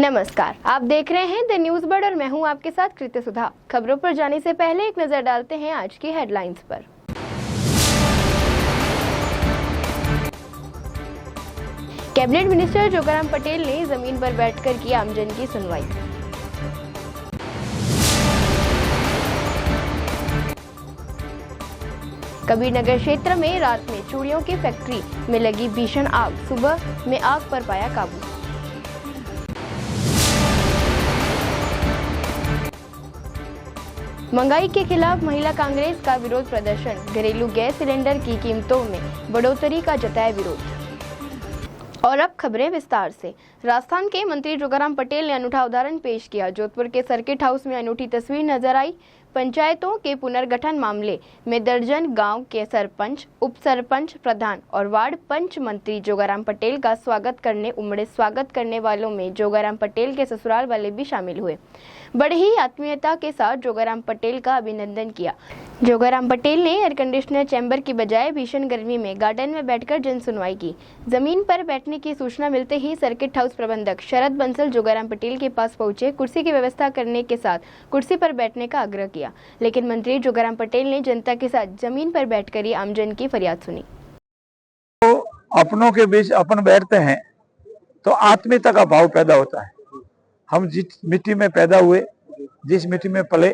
नमस्कार, आप देख रहे हैं द न्यूज बर्ड और मैं हूं आपके साथ कृत्य सुधा। खबरों पर जाने से पहले एक नजर डालते हैं आज की हेडलाइंस पर। कैबिनेट मिनिस्टर जोगाराम पटेल ने जमीन पर बैठकर की आमजन की सुनवाई। कबीरनगर क्षेत्र में रात में चूड़ियों की फैक्ट्री में लगी भीषण आग, सुबह में आग पर पाया काबू। महंगाई के खिलाफ महिला कांग्रेस का विरोध प्रदर्शन, घरेलू गैस सिलेंडर की कीमतों में बढ़ोतरी का जताया विरोध। और अब खबरें विस्तार से। राजस्थान के मंत्री जोगाराम पटेल ने अनूठा उदाहरण पेश किया। जोधपुर के सर्किट हाउस में अनूठी तस्वीर नजर आई। पंचायतों के पुनर्गठन मामले में दर्जन गांव के सरपंच, उप सरपंच, प्रधान और वार्ड पंच मंत्री जोगाराम पटेल का स्वागत करने उमड़े। स्वागत करने वालों में जोगाराम पटेल के ससुराल वाले भी शामिल हुए। बड़ी ही आत्मीयता के साथ जोगाराम पटेल का अभिनंदन किया। जोगाराम पटेल ने एयर कंडीशनर चैम्बर की बजाय भीषण गर्मी में गार्डन में बैठकर जन सुनवाई की। जमीन पर बैठने की सूचना मिलते ही सर्किट हाउस प्रबंधक शरद बंसल जोगाराम पटेल के पास पहुंचे। कुर्सी की व्यवस्था करने के साथ कुर्सी पर बैठने का आग्रह किया, लेकिन मंत्री जोगाराम पटेल ने जनता के साथ जमीन पर बैठकर ही आमजन की फरियाद सुनी। तो अपनों के बीच अपन बैठते हैं तो आत्मीयता का भाव पैदा होता है। हम जिस मिट्टी में पैदा हुए, जिस मिट्टी में पले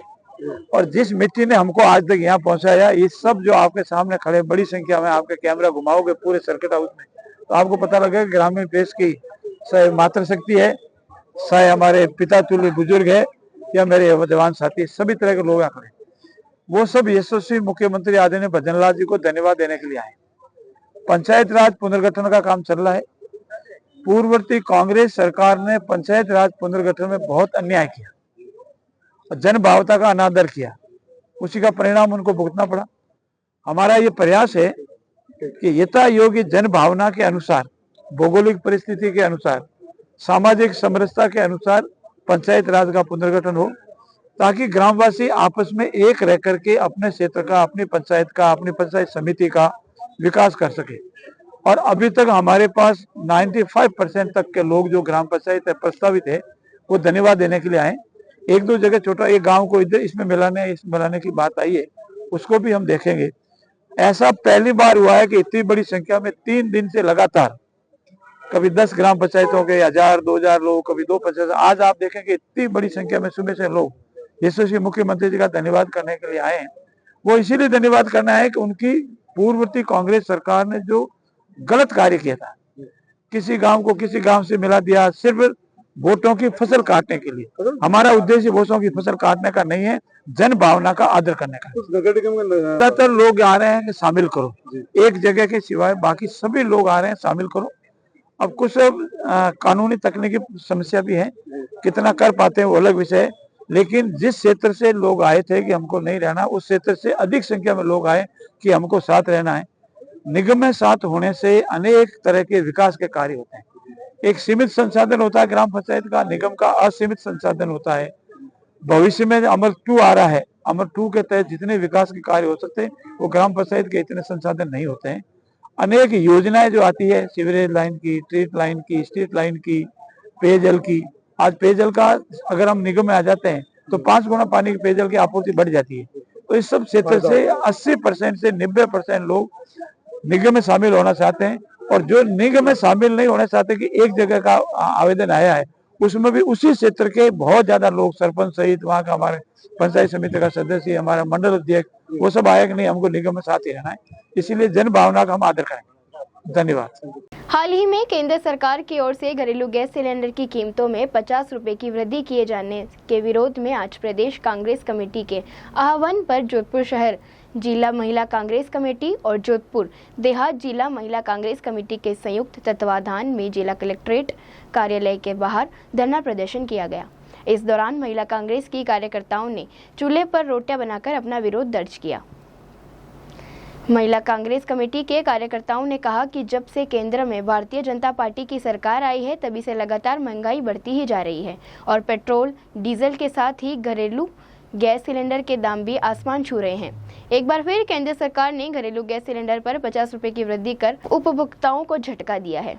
और जिस मिट्टी ने हमको आज तक यहाँ पहुंचाया, ये सब जो आपके सामने खड़े, बड़ी संख्या में आपके कैमरा घुमाओगे पूरे सर्किट हाउस में तो आपको पता लगेगा ग्रामीण देश की चाहे मातृशक्ति है, चाहे हमारे पिता तुल्य बुजुर्ग है या मेरे जवान साथी, सभी तरह के लोग यहाँ खड़े। वो सब यशस्वी मुख्यमंत्री आदरणीय भजनलाल जी को धन्यवाद देने के लिए आए। पंचायत राज पुनर्गठन का काम चल रहा है। पूर्ववर्ती कांग्रेस सरकार ने पंचायत राज पुनर्गठन में बहुत अन्याय किया और जन भावता का अनादर किया, उसी का परिणाम उनको भुगतना पड़ा। हमारा ये प्रयास है कि यथा योग्य जन भावना के अनुसार, भौगोलिक परिस्थिति के अनुसार, सामाजिक समरसता के अनुसार पंचायत राज का पुनर्गठन हो, ताकि ग्रामवासी आपस में एक रह करके अपने क्षेत्र का, अपनी पंचायत का, अपनी पंचायत समिति का विकास कर सके। और अभी तक हमारे पास 95% तक के लोग जो ग्राम पंचायत प्रस्तावित है वो धन्यवाद देने के लिए आए। एक दो जगह छोटा एक गांव को इधर इसमें मिलाने की बात आई है, उसको भी हम देखेंगे। ऐसा पहली बार हुआ है कि इतनी बड़ी संख्या में 3 दिन से लगातार, कभी 10 ग्राम पंचायतों के 1000-2000 लोग, कभी 2 पंचायत, आज आप देखेंगे इतनी बड़ी संख्या में सुबह से लोग यशस्वी मुख्यमंत्री जी का धन्यवाद करने के लिए आए हैं। वो इसीलिए धन्यवाद करना है कि उनकी पूर्ववर्ती कांग्रेस सरकार ने जो गलत कार्य किया था, किसी गांव को किसी गांव से मिला दिया सिर्फ वोटों की फसल काटने के लिए। हमारा उद्देश्य वोटों की फसल काटने का नहीं है, जन भावना का आदर करने का। ज्यादातर लोग आ रहे हैं कि शामिल करो, एक जगह के सिवाय बाकी सभी लोग आ रहे हैं, शामिल करो। अब कुछ कानूनी तकनीकी समस्या भी है, कितना कर पाते हैं वो अलग विषय है, लेकिन जिस क्षेत्र से लोग आए थे कि हमको नहीं रहना, उस क्षेत्र से अधिक संख्या में लोग आए कि हमको साथ रहना है। निगम में साथ होने से अनेक तरह के विकास के कार्य होते हैं। एक सीमित संसाधन होता है ग्राम पंचायत का, निगम का असीमित संसाधन होता है। भविष्य में अमर 2 आ रहा है, अमर 2 के तहत जितने विकास के कार्य हो सकते हैं वो ग्राम पंचायत के इतने संसाधन नहीं होते हैं। अनेक योजनाएं जो आती है, सीवरेज लाइन की, ट्रीट लाइन की, स्ट्रीट लाइन की, पेयजल की, आज पेयजल का अगर हम निगम में आ जाते हैं तो 5 गुना पानी की पेयजल की आपूर्ति बढ़ जाती है। तो इस सब क्षेत्र से 80% से 90% लोग निगम में शामिल होना चाहते हैं, और जो निगम में शामिल नहीं होना चाहते कि एक जगह का आवेदन आया है उसमें भी उसी क्षेत्र के बहुत ज्यादा लोग, सरपंच सहित वहाँ का हमारे पंचायत समिति का सदस्य, हमारा मंडल अध्यक्ष, वो सब आए कि नहीं हमको निगम में साथ ही रहना है। इसीलिए जन भावना का हम आदर करेंगे। धन्यवाद। हाल ही में केंद्र सरकार की ओर से घरेलू गैस सिलेंडर की कीमतों में 50 रुपए की वृद्धि किए जाने के विरोध में आज प्रदेश कांग्रेस कमेटी के आह्वान पर जोधपुर शहर जिला महिला कांग्रेस कमेटी और जोधपुर देहात जिला महिला कांग्रेस कमेटी के संयुक्त तत्वाधान में जिला कलेक्ट्रेट कार्यालय के बाहर धरना प्रदर्शन किया गया। इस दौरान महिला कांग्रेस की कार्यकर्ताओं ने चूल्हे पर रोटियां बनाकर अपना विरोध दर्ज किया। महिला कांग्रेस कमेटी के कार्यकर्ताओं ने कहा कि जब से केंद्र में भारतीय जनता पार्टी की सरकार आई है तभी से लगातार महंगाई बढ़ती ही जा रही है और पेट्रोल, डीजल के साथ ही घरेलू गैस सिलेंडर के दाम भी आसमान छू रहे हैं। एक बार फिर केंद्र सरकार ने घरेलू गैस सिलेंडर पर 50 रुपए की वृद्धि कर उपभोक्ताओं को झटका दिया है।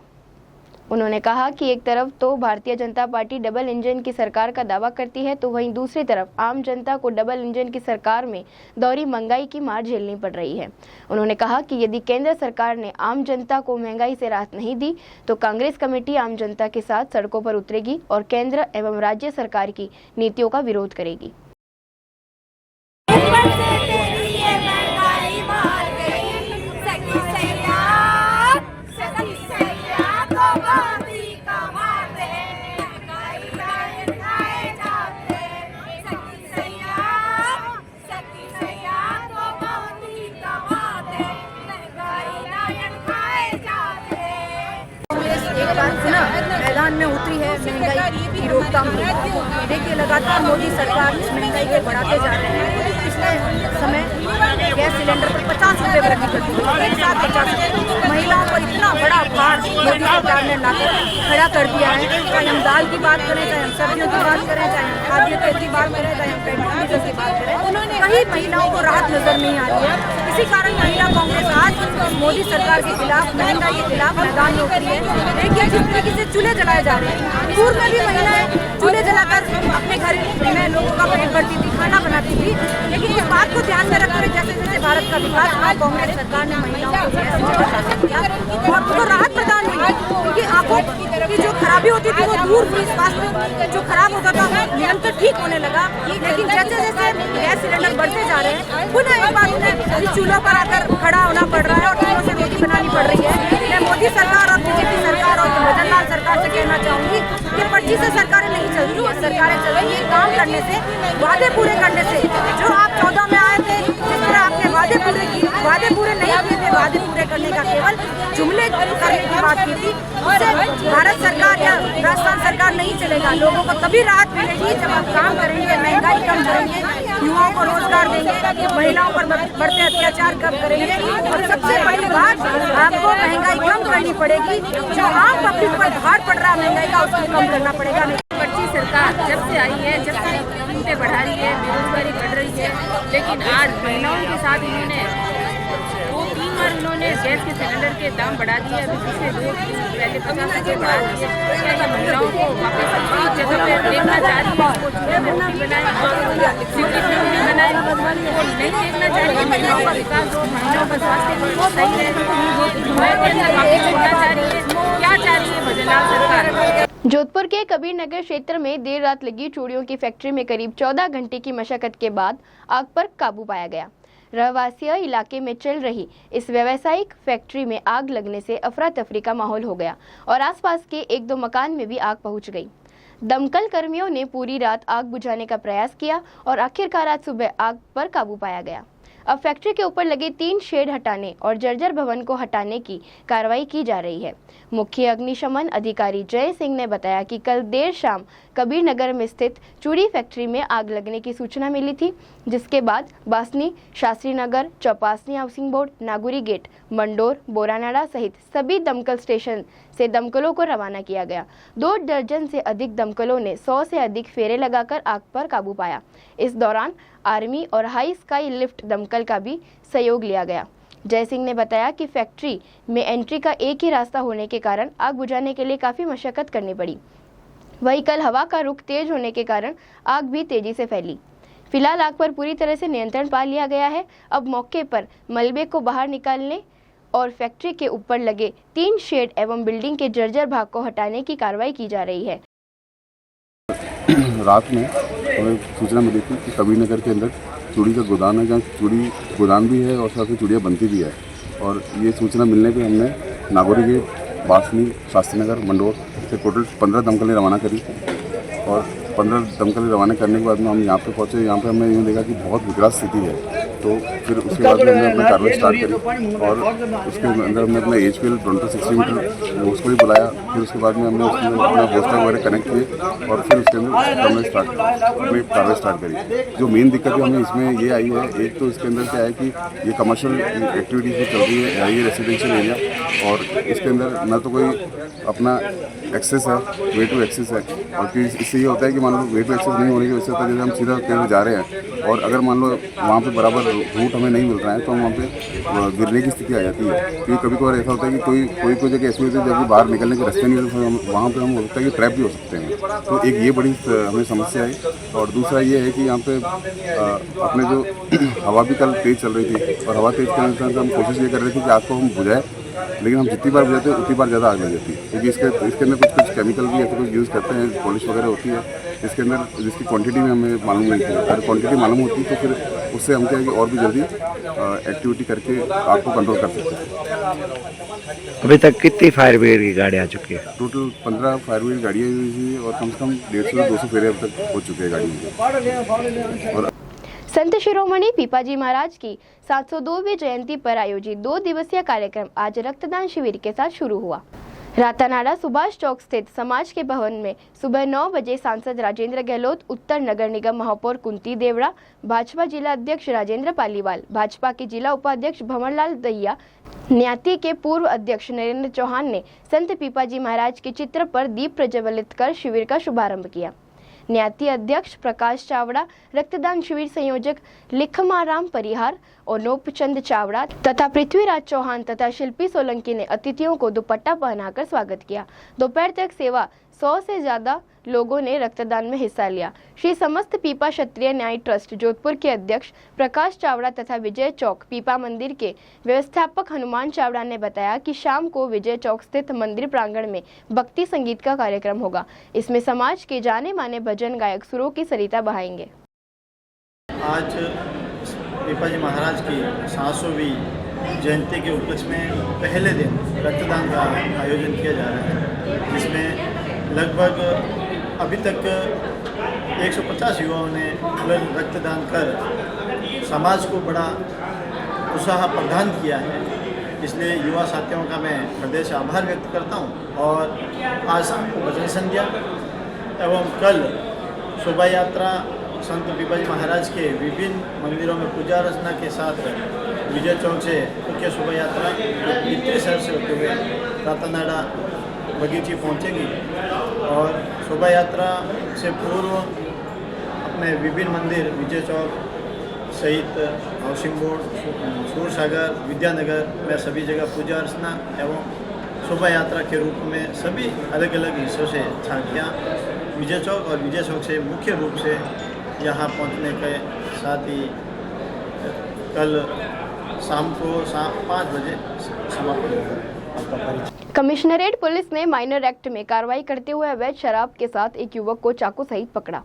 उन्होंने कहा कि एक तरफ तो Bharatiya Janata party double engine की सरकार का दावा करती है, तो वहीं दूसरी तरफ आम जनता को डबल इंजन की सरकार में दोहरी महंगाई की मार झेलनी पड़ रही है। उन्होंने कहा कि यदि केंद्र सरकार ने आम जनता को महंगाई से राहत नहीं दी तो कांग्रेस कमेटी आम जनता के साथ सड़कों पर उतरेगी और केंद्र एवं राज्य सरकार की नीतियों का विरोध करेगी। एक बार पुनः मैदान में उतरी है महंगाई की रोकथाम के लिए। देखिए लगातार मोदी सरकार इस महंगाई को बढ़ाते जा रहे हैं। पिछले समय गैस सिलेंडर पर 50 रुपये वृद्धि कर दी, एक साथ 50 रुपये। महिलाओं पर इतना बड़ा भार मोदी सरकार ने लाकर खड़ा कर दिया है। चाहे हम दाल की बात करें, चाहे हम सब्जियों की बात करें, चाहे हम खाद्य तेल की बात करें, चाहे हम पेट्रोल डीजल की बात करें, कहीं महिलाओं को राहत नजर नहीं आ रही है। इसी कारण महिला कांग्रेस आज मोदी सरकार के खिलाफ, महंगाई के खिलाफ मैदान में उतरी है। देखिए जिस तरीके से चूल्हे जलाए जा रहे हैं, पूर्व में भी महिलाएं चूल्हे जलाकर अपने घर में लोगों का पेट भरती थी, खाना बनाती थी। लेकिन इस बात को ध्यान में रखकर जैसे जैसे भारत का विकास हुआ, कांग्रेस सरकार ने महिलाओं को गैस सिलेंडर शासन किया और उनको राहत प्रदान हुई। उनकी आंखों की जो खराबी होती थी वो दूर हुई, स्वास्थ्य जो खराब होता था वो निरंतर ठीक होने लगा। लेकिन जैसे जैसे गैस सिलेंडर बढ़ते जा रहे हैं, पुनः एक बार उन्हें चूल्हों पर आकर खड़ा होना पड़ रहा है और चूल्हों से रोटी बनानी पड़ रही है। मैं मोदी सरकार और बीजेपी सरकार और भजन लाल सरकार से कहना चाहूँगी कि पर्ची से सरकारें नहीं चलती है। सरकारें चल रही है काम करने से, वादे पूरे करने से। जो आप 14 में आए थे, जिस तरह आपने वादे पूरे किए, वादे पूरे नहीं किए थे, वादे पूरे करने का केवल जुमले करने की बात की थी। उससे भारत सरकार या राजस्थान सरकार नहीं चलेगा। लोगों को तभी राहत मिलेगी जब आप काम करेंगे, महंगाई कम करेंगे, युवाओं को रोजगार देंगे, महिलाओं पर बढ़ते अत्याचार कम करेंगे और सबसे बड़ी बात आपको महंगाई कम करनी पड़ेगी। जो आम पब्लिक पर भार पड़ रहा है महंगाई का, उसको कम करना पड़ेगा। पर्ची सरकार जब से आई है, जब से कीमतें बढ़ा रही है, बेरोजगारी बढ़ रही है, लेकिन आज महिलाओं के साथ इन्होंने 2-3 बार इन्होंने गैस के सिलेंडर के दाम बढ़ा दिए। अभी पिछले 2 दिन पहले 50 रुपये बढ़ा दिए। क्या महिलाओं को वापस एक जगह पे देखना चाह रही है, उसको चूल्हे में रोटी बनाए, सिटी में रोटी बनाए, वो नहीं देखना चाह रही है। महिलाओं का विकास हो, महिलाओं का स्वास्थ्य सही है, वापस देखना चाह रही है। क्या चाह रही है भजन लाल सरकार? जोधपुर के कबीर नगर क्षेत्र में देर रात लगी चूड़ियों की फैक्ट्री में करीब 14 घंटे की मशक्कत के बाद आग पर काबू पाया गया। रहवासी इलाके में चल रही इस व्यावसायिक फैक्ट्री में आग लगने से अफरा तफरी का माहौल हो गया और आसपास के 1-2 मकान में भी आग पहुंच गई। दमकल कर्मियों ने पूरी रात आग बुझाने का प्रयास किया और आखिरकार आज सुबह आग पर काबू पाया गया। अब फैक्ट्री के ऊपर लगे 3 शेड हटाने और जर्जर भवन को हटाने की कार्रवाई की जा रही है। मुख्य अग्निशमन अधिकारी जय सिंह ने बताया कि कल देर शाम कबीर नगर में स्थित चूड़ी फैक्ट्री में आग लगने की सूचना मिली थी, जिसके बाद Basni, Shastri Nagar, Chopasni housing board, Naguri gate, Mandore, Boranada सहित सभी दमकल स्टेशन से दमकलों को रवाना किया गया। 2 दर्जन से अधिक दमकलों ने 100 से अधिक फेरे लगाकर आग पर काबू पाया। इस दौरान आर्मी और हाई स्काई लिफ्ट दमकल का भी सहयोग लिया गया। जय सिंह ने बताया कि फैक्ट्री में एंट्री का एक ही रास्ता होने के कारण आग बुझाने के लिए काफ़ी मशक्कत करनी पड़ी। वहीं कल हवा का रुख तेज होने के कारण आग भी तेजी से फैली। फिलहाल आग पर पूरी तरह से नियंत्रण पा लिया गया है। अब मौके पर मलबे को बाहर निकालने और फैक्ट्री के ऊपर लगे 3 शेड एवं बिल्डिंग के जर्जर भाग को हटाने की कार्रवाई की जा रही है। रात में हमें सूचना मिली थी कि कबीर नगर के अंदर चूड़ी का गोदाम है, जहाँ चूड़ी गोदाम भी है और साथ में चूड़ियाँ बनती भी है। और ये सूचना मिलने पे हमने नागौरी गेट, बासनी, शास्त्री नगर, मंडोर से टोटल 15 दमकलें रवाना करी और 15 दमकलें रवाना करने के बाद में हम यहाँ पे पहुँचे। यहाँ पे हमने यूँ देखा कि बहुत विकराल स्थिति है। तो फिर उसके बाद में हमने अपनी कार्रवाई स्टार्ट करी और उसके अंदर हमने अपना HPL 60 मीटर उसको भी बुलाया। फिर उसके बाद में हमने उसमें अपना होस्टर वगैरह कनेक्ट किए और फिर उसके अंदर हमने अपनी कार्रवाई स्टार्ट करी। जो मेन दिक्कत हमें इसमें ये आई है, एक तो इसके अंदर क्या है कि ये कमर्शियल एक्टिविटीज़ जो चल रही है, ये रेसिडेंशियल एरिया और इसके अंदर ना तो कोई अपना एक्सेस है, वे टू एक्सेस है। और फिर इससे ये होता है कि मान लो वे टू एक्सेस नहीं होने की वजह से जैसे हम सीधा कहीं जा रहे हैं और अगर मान लो वहाँ पे बराबर रूट हमें नहीं मिल रहा है तो हम वहाँ पे गिरने की स्थिति आ जाती है। क्योंकि कभी कभार ऐसा होता है कि कोई जगह ऐसी होती है जब बाहर निकलने के रास्ते नहीं होते, वहाँ पे हम होता है कि ट्रैप भी हो सकते हैं। तो एक ये बड़ी हमें समस्या है। और दूसरा ये है कि यहाँ पे अपने जो हवा भी कल तेज़ चल रही थी और हवा तेज़ करने से हम कोशिश ये कर रहे थे कि आग को हम बुझाएं, लेकिन हम जितनी बार बुझाते हैं उतनी बार ज़्यादा आग लग जाती है। क्योंकि इसके अंदर कुछ केमिकल भी ऐसे कुछ यूज़ करते हैं, पॉलिश वगैरह होती है इसके अंदर, जिसकी क्वांटिटी में हमें मालूम नहीं थी। अगर क्वांटिटी मालूम होती तो फिर उससे हम क्या है कि और भी जल्दी एक्टिविटी करके आग को कंट्रोल कर सकते हैं। अभी तक कितनी फायर ब्रिगेड की गाड़ी आ चुकी है? टोटल 15 फायर ब्रिगेड गाड़ियाँ हुई थी और कम से कम 150 से 200 फेरे अब तक हो चुके हैं गाड़ी में। और संत शिरोमणि पीपाजी महाराज की 702वीं जयंती पर आयोजित 2 दिवसीय कार्यक्रम आज रक्तदान शिविर के साथ शुरू हुआ। रातानाडा सुभाष चौक स्थित समाज के भवन में सुबह 9 बजे सांसद राजेंद्र गहलोत, उत्तर नगर निगम महापौर कुंती देवड़ा, भाजपा जिला अध्यक्ष राजेंद्र पालीवाल, भाजपा के जिला उपाध्यक्ष भंवरलाल दहिया, न्याती के पूर्व अध्यक्ष नरेंद्र चौहान ने संत पीपाजी महाराज के चित्र पर दीप प्रज्वलित कर शिविर का शुभारंभ किया। न्याती अध्यक्ष प्रकाश चावड़ा, रक्तदान शिविर संयोजक लिखमाराम परिहार और नोपचंद चावड़ा तथा पृथ्वीराज चौहान तथा शिल्पी सोलंकी ने अतिथियों को दुपट्टा पहनाकर स्वागत किया। दोपहर तक सेवा 100 से ज्यादा लोगों ने रक्तदान में हिस्सा लिया। श्री समस्त पीपा क्षत्रिय न्याय ट्रस्ट जोधपुर के अध्यक्ष प्रकाश चावड़ा तथा विजय चौक पीपा मंदिर के व्यवस्थापक हनुमान चावड़ा ने बताया कि शाम को विजय चौक स्थित मंदिर प्रांगण में भक्ति संगीत का कार्यक्रम होगा। इसमें समाज के जाने माने भजन गायक सुरों की सरिता बहाएंगे। आज पीपाजी महाराज की 700वीं जयंती के उपलक्ष्य में पहले दिन रक्तदान का आयोजन किया जा रहा है, जिसमें लगभग अभी तक 150 युवाओं ने ब्लड रक्तदान कर समाज को बड़ा उत्साह प्रदान किया है। इसलिए युवा साथियों का मैं हृदय से आभार व्यक्त करता हूं। और आज शाम को भजन संध्या एवं कल शोभा यात्रा संत पीपाजी महाराज के विभिन्न मंदिरों में पूजा अर्चना के साथ विजय चौक से मुख्य शोभा यात्रा वित्तीय शहर से होते हुए रातानाडा बगीची पहुंचेगी। और शोभा यात्रा से पूर्व अपने विभिन्न मंदिर विजय चौक सहित हाउसिंग बोर्ड, सूरसागर, विद्यानगर में सभी जगह पूजा अर्चना एवं शोभा यात्रा के रूप में सभी अलग अलग हिस्सों से झांकियाँ विजय चौक और विजय चौक से मुख्य रूप से यहाँ पहुँचने के साथ ही कल शाम को 5 बजे समापन होगा। कमिश्नरेट पुलिस ने माइनर एक्ट में कार्रवाई करते हुए अवैध शराब के साथ एक युवक को चाकू सहित पकड़ा।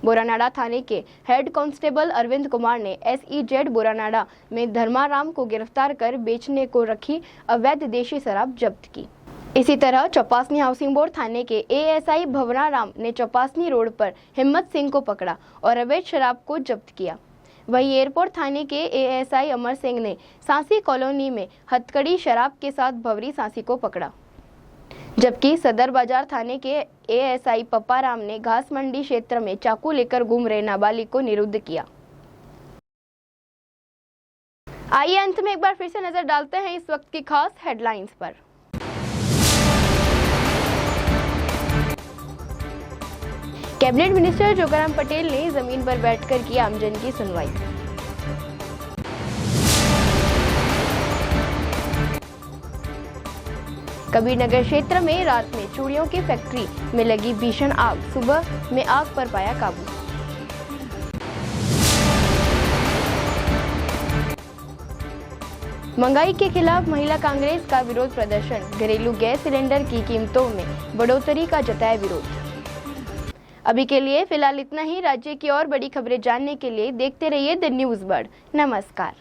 बोरानाडा थाने के हेड कांस्टेबल अरविंद कुमार ने SEZ बोरानाडा में धर्माराम को गिरफ्तार कर बेचने को रखी अवैध देशी शराब जब्त की। इसी तरह चौपासनी हाउसिंग बोर्ड थाने के ASI भवनाराम ने चौपासनी रोड पर हिम्मत सिंह को पकड़ा और अवैध शराब को जब्त किया। वहीं एयरपोर्ट थाने के ASI अमर सिंह ने सांसी कॉलोनी में हथकड़ी शराब के साथ भवरी सांसी को पकड़ा, जबकि सदर बाजार थाने के ASI पप्पाराम ने घास मंडी क्षेत्र में चाकू लेकर घूम रहे नाबालिग को निरुद्ध किया। आइए अंत में एक बार फिर से नजर डालते हैं इस वक्त की खास हेडलाइंस पर। कैबिनेट मिनिस्टर जोगाराम पटेल ने जमीन पर बैठकर की आमजन की सुनवाई। कबीरनगर क्षेत्र में रात में चूड़ियों की फैक्ट्री में लगी भीषण आग, सुबह में आग पर पाया काबू। महंगाई के खिलाफ महिला कांग्रेस का विरोध प्रदर्शन, घरेलू गैस सिलेंडर की कीमतों में बढ़ोतरी का जताया विरोध। अभी के लिए फिलहाल इतना ही। राज्य की और बड़ी खबरें जानने के लिए देखते रहिए द न्यूज़ बर्ड। नमस्कार।